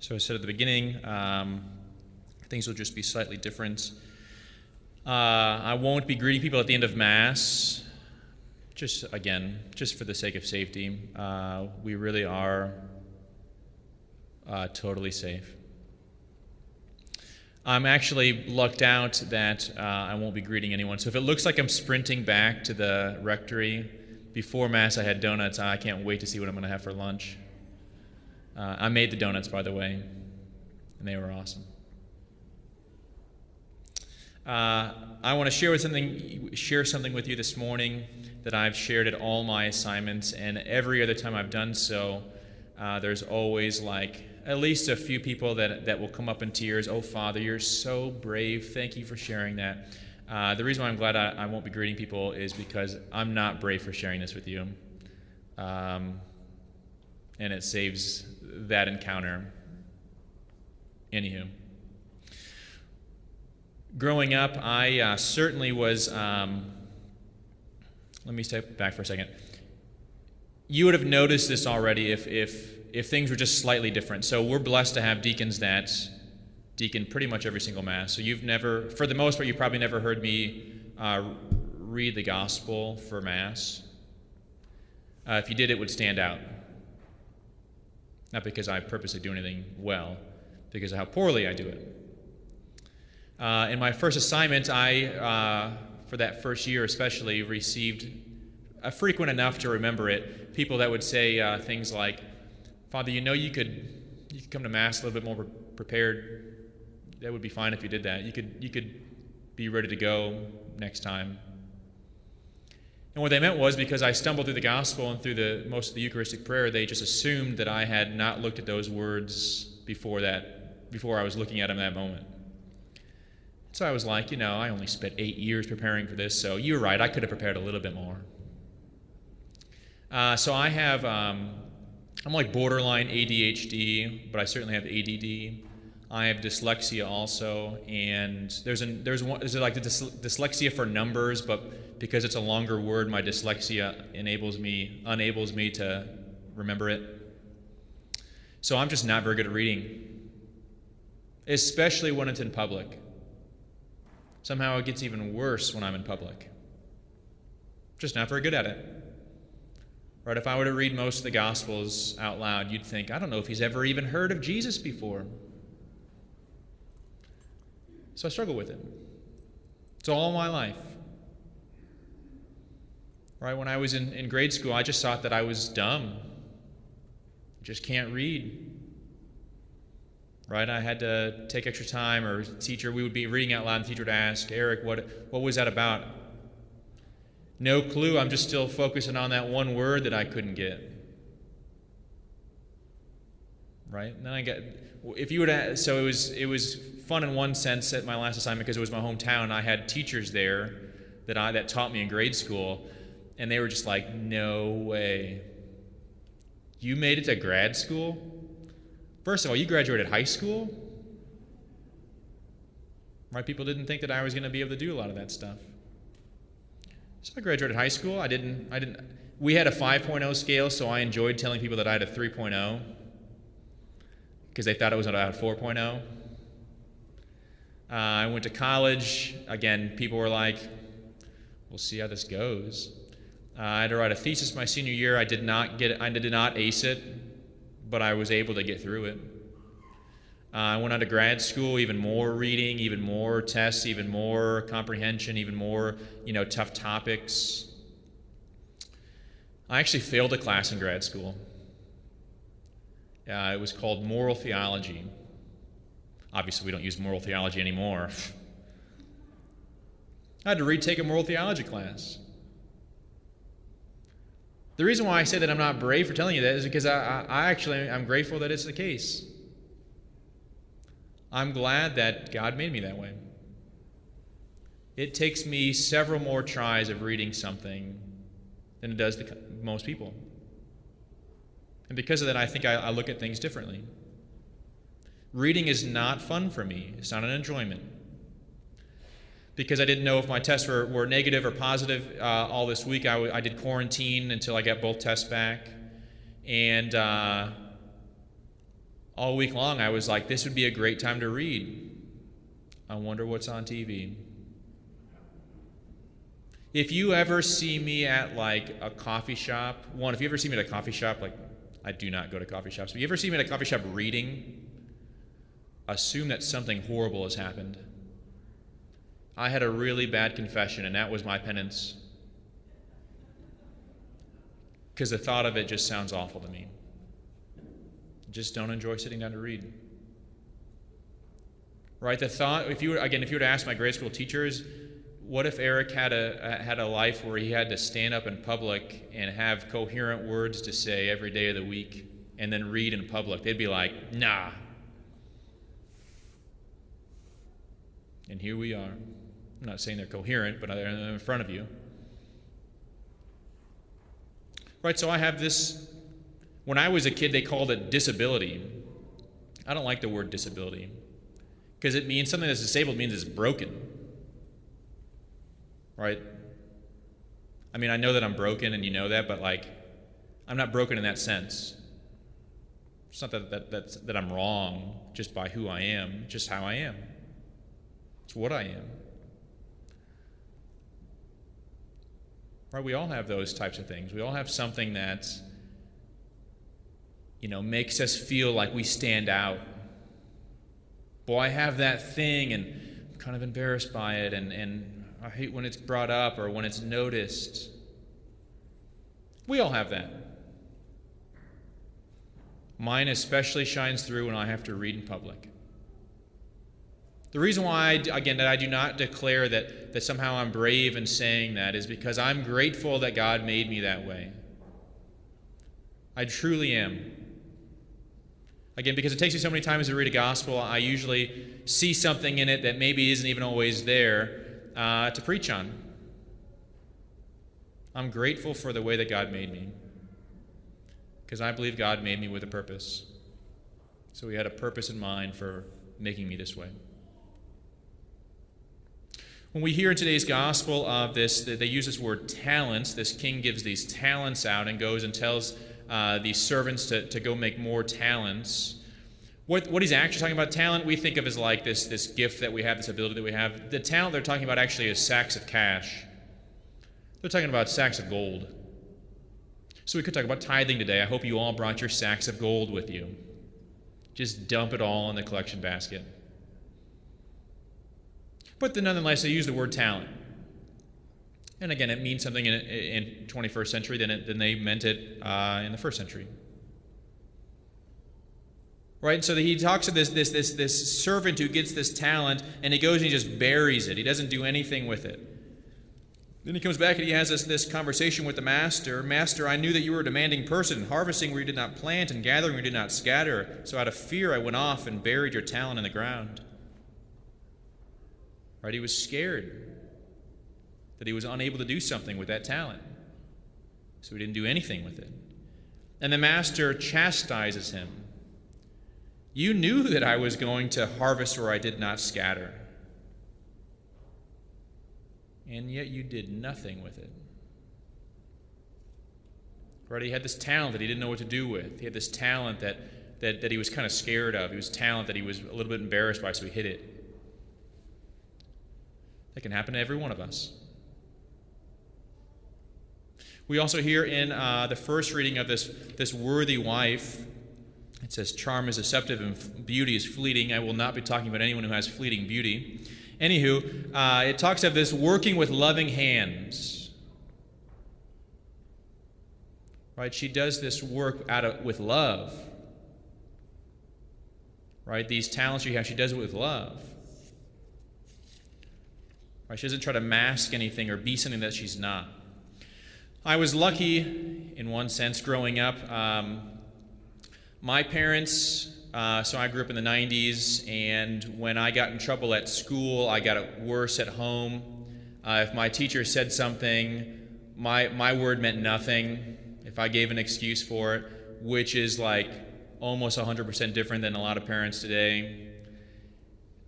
So I said at the beginning, things will just be slightly different. I won't be greeting people at the end of Mass, just for the sake of safety. We really are totally safe. I'm actually lucked out that I won't be greeting anyone. So if it looks like I'm sprinting back to the rectory, before Mass I had donuts. I can't wait to see what I'm going to have for lunch. I made the donuts, by the way, and they were awesome. I want to share something with you this morning that I've shared at all my assignments, and every other time I've done so, there's always at least a few people that will come up in tears. Oh, Father, you're so brave. Thank you for sharing that. The reason why I'm glad I won't be greeting people is because I'm not brave for sharing this with you. And it saves that encounter. Anywho. Growing up, I certainly was, let me step back for a second. You would have noticed this already if things were just slightly different. So we're blessed to have deacons that deacon pretty much every single Mass. So you've never, for the most part, you probably never heard me read the Gospel for Mass. If you did, it would stand out. Not because I purposely do anything well, because of how poorly I do it. In my first assignment, I, for that first year especially, received frequent enough to remember it, people that would say things like, Father, you could come to Mass a little bit more prepared. That would be fine if you did that. You could be ready to go next time. And what they meant was because I stumbled through the Gospel and through most of the Eucharistic prayer, they just assumed that I had not looked at those words before I was looking at them that moment. So I was like, I only spent 8 years preparing for this, so you're right, I could have prepared a little bit more. So I have, I'm like borderline ADHD, but I certainly have ADD. I have dyslexia also, and there's like the dyslexia for numbers, but because it's a longer word, my dyslexia enables me to remember it. So I'm just not very good at reading, especially when it's in public. Somehow it gets even worse when I'm in public. Just not very good at it. Right? If I were to read most of the Gospels out loud, you'd think, I don't know if he's ever even heard of Jesus before. So I struggle with it. It's all my life. Right? When I was in grade school, I just thought that I was dumb. Just can't read. Right? I had to take extra time, or we would be reading out loud, and the teacher would ask, Eric, what was that about? No clue. I'm just still focusing on that one word that I couldn't get. Right? And then so it was fun in one sense at my last assignment because it was my hometown. I had teachers there that taught me in grade school, and they were just like, no way. You made it to grad school? First of all, you graduated high school? Right? People didn't think that I was going to be able to do a lot of that stuff. So I graduated high school. We had a 5.0 scale, so I enjoyed telling people that I had a 3.0 because they thought it was about a 4.0. I went to college. Again, people were like, we'll see how this goes. I had to write a thesis my senior year. I did not ace it, but I was able to get through it. I went on to grad school, even more reading, even more tests, even more comprehension, even more, tough topics. I actually failed a class in grad school. It was called moral theology. Obviously, we don't use moral theology anymore. I had to retake a moral theology class. The reason why I say that I'm not brave for telling you that is because I'm grateful that it's the case. I'm glad that God made me that way. It takes me several more tries of reading something than it does to most people. And because of that, I think I look at things differently. Reading is not fun for me. It's not an enjoyment. Because I didn't know if my tests were negative or positive all this week, I did quarantine until I got both tests back. And all week long I was like, this would be a great time to read. I wonder what's on TV. If you ever see me at like a coffee shop, if you ever see me at a coffee shop, like I do not go to coffee shops, but if you ever see me at a coffee shop reading, assume that something horrible has happened. I had a really bad confession, and that was my penance. Because the thought of it just sounds awful to me. Just don't enjoy sitting down to read. Right? The thought, if you were to ask my grade school teachers, what if Eric had a life where he had to stand up in public and have coherent words to say every day of the week and then read in public? They'd be like, nah. And here we are. I'm not saying they're coherent, but they're in front of you. Right, so I have this, when I was a kid, they called it disability. I don't like the word disability because it means something that's disabled means it's broken. Right? I mean, I know that I'm broken and you know that, but like, I'm not broken in that sense. It's not that I'm wrong just by who I am, just how I am. It's what I am. Right? We all have those types of things. We all have something that, makes us feel like we stand out. Boy, I have that thing, and I'm kind of embarrassed by it, and I hate when it's brought up or when it's noticed. We all have that. Mine especially shines through when I have to read in public. The reason why, that I do not declare that somehow I'm brave in saying that is because I'm grateful that God made me that way. I truly am. Again, because it takes me so many times to read a gospel, I usually see something in it that maybe isn't even always there to preach on. I'm grateful for the way that God made me because I believe God made me with a purpose. So He had a purpose in mind for making me this way. When we hear in today's gospel of this, they use this word talents. This king gives these talents out and goes and tells these servants to go make more talents. What he's actually talking about, talent, we think of as like this gift that we have, this ability that we have. The talent they're talking about actually is sacks of cash. They're talking about sacks of gold. So we could talk about tithing today. I hope you all brought your sacks of gold with you. Just dump it all in the collection basket. But then nonetheless, they use the word talent. And again, it means something in 21st century than they meant it in the first century. Right? So he talks of this servant who gets this talent, and he goes and he just buries it. He doesn't do anything with it. Then he comes back and he has this conversation with the master. Master, I knew that you were a demanding person, harvesting where you did not plant and gathering where you did not scatter. So out of fear I went off and buried your talent in the ground. Right? He was scared that he was unable to do something with that talent. So he didn't do anything with it. And the master chastises him. You knew that I was going to harvest where I did not scatter. And yet you did nothing with it. Right? He had this talent that he didn't know what to do with. He had this talent that he was kind of scared of. He was talent that he was a little bit embarrassed by, so he hid it. That can happen to every one of us. We also hear in the first reading of this worthy wife, it says, charm is deceptive and beauty is fleeting. I will not be talking about anyone who has fleeting beauty. Anywho, it talks of this working with loving hands. Right? She does this work with love. Right? These talents she has, she does it with love. Right? She doesn't try to mask anything or be something that she's not. I was lucky, in one sense, growing up. My parents, so I grew up in the 90s, and when I got in trouble at school, I got it worse at home. If my teacher said something, my word meant nothing if I gave an excuse for it, which is like almost 100% different than a lot of parents today.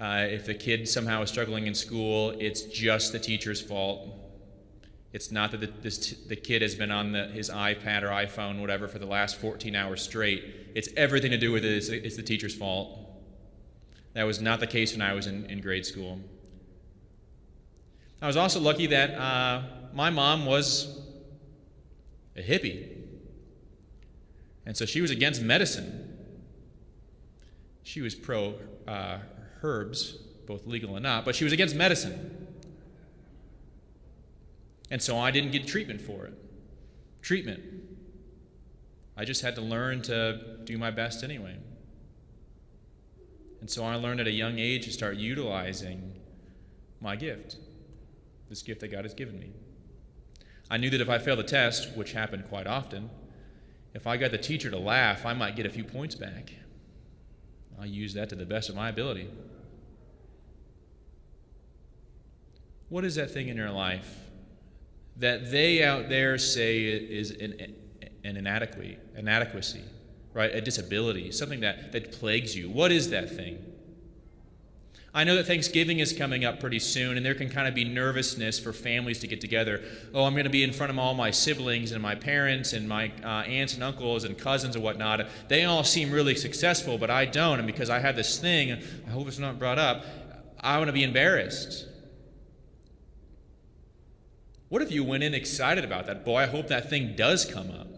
If the kid somehow is struggling in school, it's just the teacher's fault. It's not that the kid has been on his iPad or iPhone, whatever, for the last 14 hours straight. It's everything to do with it. It's the teacher's fault. That was not the case when I was in grade school. I was also lucky that my mom was a hippie. And so she was against medicine. She was pro herbs, both legal and not, but she was against medicine. And so I didn't get treatment for it. Treatment. I just had to learn to do my best anyway. And so I learned at a young age to start utilizing my gift, this gift that God has given me. I knew that if I failed the test, which happened quite often, if I got the teacher to laugh, I might get a few points back. I'll use that to the best of my ability. What is that thing in your life that they out there say is an inadequacy, right? A disability, something that plagues you? What is that thing? I know that Thanksgiving is coming up pretty soon, and there can kind of be nervousness for families to get together. Oh, I'm going to be in front of all my siblings and my parents and my aunts and uncles and cousins and whatnot. They all seem really successful, but I don't. And because I have this thing, I hope it's not brought up, I want to be embarrassed. What if you went in excited about that? Boy, I hope that thing does come up.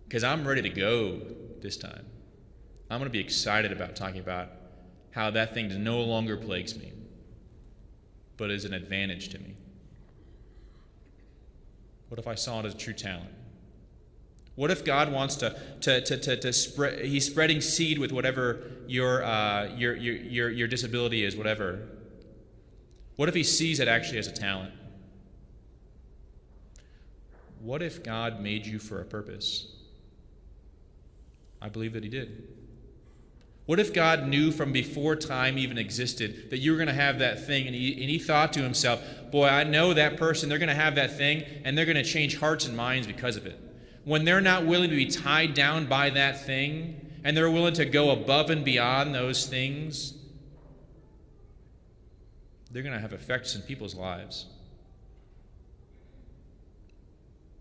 Because I'm ready to go this time. I'm going to be excited about talking about how that thing no longer plagues me, but is an advantage to me. What if I saw it as a true talent? What if God wants to spread? He's spreading seed with whatever your disability is, whatever. What if He sees it actually as a talent? What if God made you for a purpose? I believe that He did. What if God knew from before time even existed that you were going to have that thing, and he thought to himself, boy, I know that person, they're going to have that thing, and they're going to change hearts and minds because of it. When they're not willing to be tied down by that thing, and they're willing to go above and beyond those things, they're going to have effects in people's lives.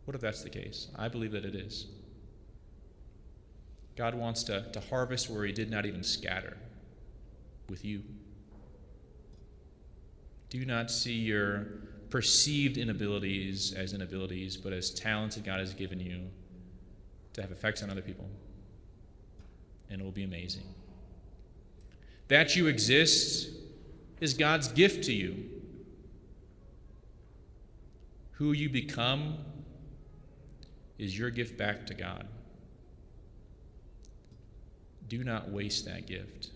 What if that's the case? I believe that it is. God wants to harvest where He did not even scatter with you. Do not see your perceived inabilities as inabilities, but as talents that God has given you to have effects on other people. And it will be amazing. That you exist is God's gift to you. Who you become is your gift back to God. Do not waste that gift.